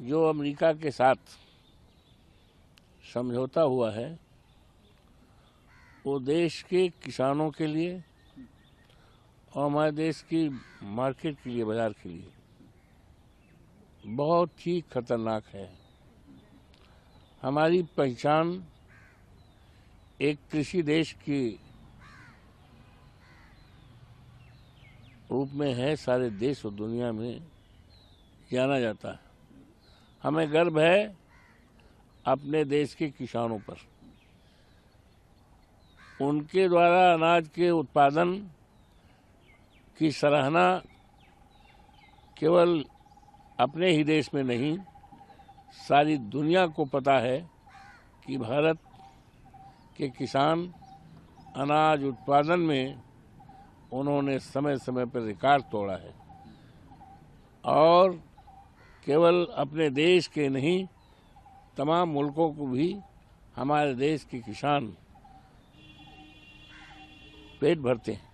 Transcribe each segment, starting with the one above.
जो अमेरिका के साथ समझौता हुआ है वो देश के किसानों के लिए और हमारे देश की मार्केट के लिए, बाजार के लिए बहुत ही खतरनाक है। हमारी पहचान एक कृषि देश की रूप में है, सारे देश और दुनिया में जाना जाता है। हमें गर्व है अपने देश के किसानों पर। उनके द्वारा अनाज के उत्पादन की सराहना केवल अपने ही देश में नहीं, सारी दुनिया को पता है कि भारत के किसान अनाज उत्पादन में उन्होंने समय समय पर रिकॉर्ड तोड़ा है। और केवल अपने देश के नहीं, तमाम मुल्कों को भी हमारे देश के किसान पेट भरते हैं।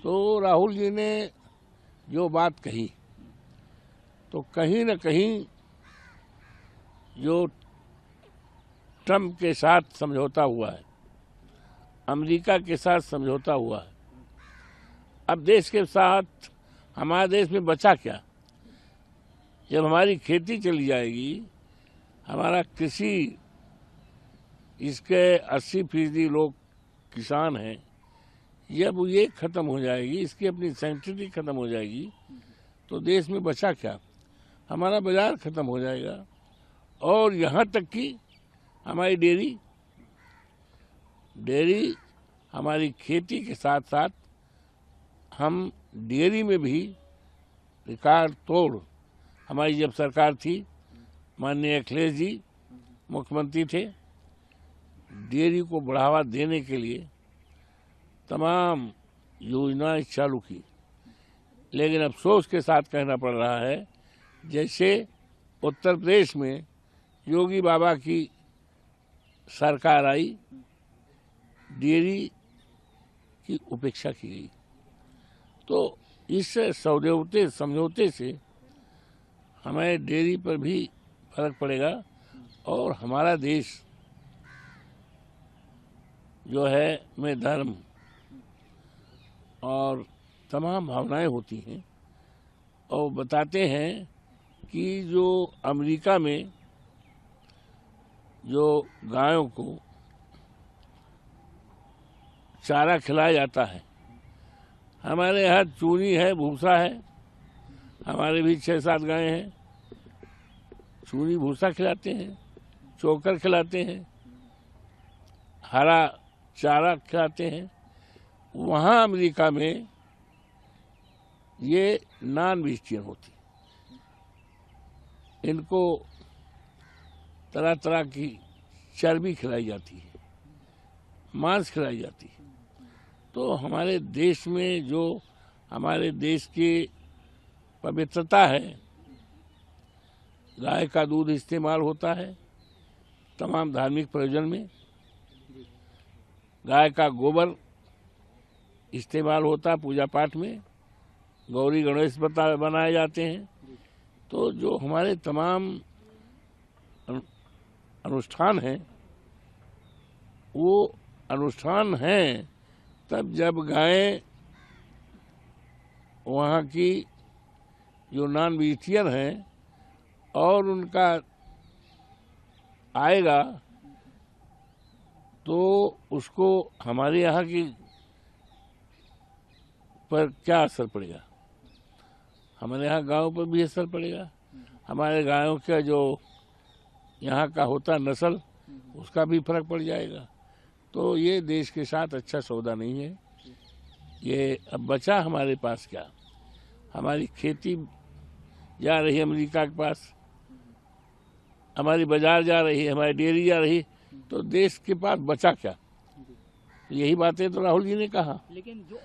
तो राहुल जी ने जो बात कही, तो कहीं न कहीं जो ट्रंप के साथ समझौता हुआ है, अमेरिका के साथ समझौता हुआ है, अब देश के साथ हमारे देश में बचा क्या? जब हमारी खेती चली जाएगी, हमारा कृषि, इसके 80% लोग किसान हैं, जब ये खत्म हो जाएगी, इसकी अपनी सेंटिटी खत्म हो जाएगी, तो देश में बचा क्या? हमारा बाजार खत्म हो जाएगा। और यहाँ तक कि हमारी डेयरी हमारी खेती के साथ साथ हम डेयरी में भी रिकॉर्ड तोड़, हमारी जब सरकार थी, माननीय अखिलेश जी मुख्यमंत्री थे, डेयरी को बढ़ावा देने के लिए तमाम योजनाएं चालू की। लेकिन अफसोस के साथ कहना पड़ रहा है, जैसे उत्तर प्रदेश में योगी बाबा की सरकार आई, डेयरी की उपेक्षा की गई। तो इस समझौते से हमें डेयरी पर भी फर्क पड़ेगा और हमारा देश जो है में धर्म और तमाम भावनाएं होती हैं। और बताते हैं कि जो अमेरिका में जो गायों को चारा खिलाया जाता है, हमारे यहाँ चूनी है, भूसा है, हमारे भी 6-7 गायें हैं, चूनी भूसा खिलाते हैं, चोकर खिलाते हैं, हरा चारा खिलाते हैं। वहाँ अमेरिका में ये नॉन वेजिटेरियन होती, इनको तरह तरह की चर्बी खिलाई जाती है, मांस खिलाई जाती है। तो हमारे देश में जो हमारे देश की पवित्रता है, गाय का दूध इस्तेमाल होता है तमाम धार्मिक प्रयोजन में, गाय का गोबर इस्तेमाल होता है पूजा पाठ में, गौरी गणेश बनाए जाते हैं। तो जो हमारे तमाम अनुष्ठान हैं, वो अनुष्ठान हैं तब जब गायें वहाँ की जो नॉन वेजिटेरियन हैं और उनका आएगा तो उसको हमारे यहाँ की पर क्या असर पड़ेगा? हमारे यहाँ गाँव पर भी असर पड़ेगा। हमारे गायों का जो यहाँ का होता नस्ल, उसका भी फर्क पड़ जाएगा। तो ये देश के साथ अच्छा सौदा नहीं है। ये अब बचा हमारे पास क्या? हमारी खेती जा रही है अमेरिका के पास, हमारी बाजार जा रही है, हमारी डेयरी जा रही, तो देश के पास बचा क्या? यही बातें तो राहुल जी ने कहा। लेकिन जो